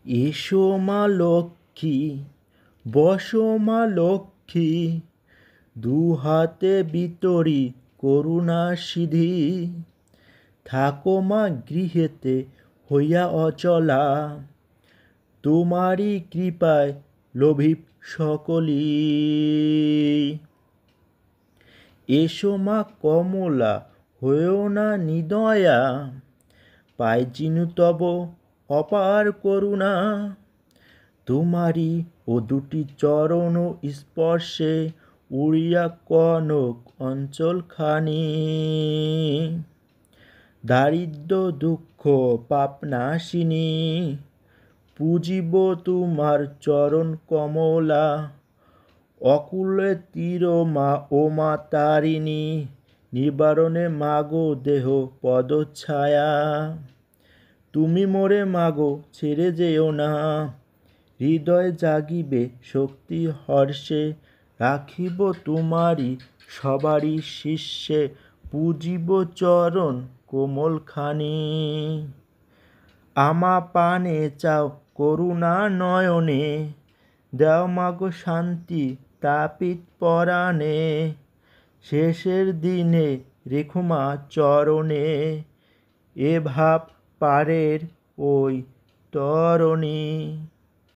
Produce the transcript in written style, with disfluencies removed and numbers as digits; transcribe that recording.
এসো মা লক্ষ্মী, বসো মা লক্ষ্মী, দু হাতে বিতরি করুণা সিধি। থাকো মা গৃহেতে হইয়া অচলা, তোমারই কৃপায় লোভিব সকলি। এসো মা কমলা, হয়েও না নিদয়া, পাই চিনু তব অপার করুণা। তোমারই ও দুটি চরণ স্পর্শে উড়িয়া কনক অঞ্চলখানি। দারিদ্র দুঃখ পাপ নাশিনী, পূজিব তোমার চরণ কমলা। অকুলে তীর মা ও মা তারিণী, নিবারণে মাগো দেহ পদছায়া। তুমি মোরে মাগো ছেড়ে যেও না, হৃদয় জাগিবে শক্তি হর্ষে। রাখিব তোমারি সবারই শীর্ষে, পূজিব চরণ কোমলখানি। আমা পানে চাও করুণা নয়নে, দাও মাগো শান্তি তাপিত পরাণে। শেষের দিনে রেখো মা চরণে, এ ভাব পারের ওই তরণী।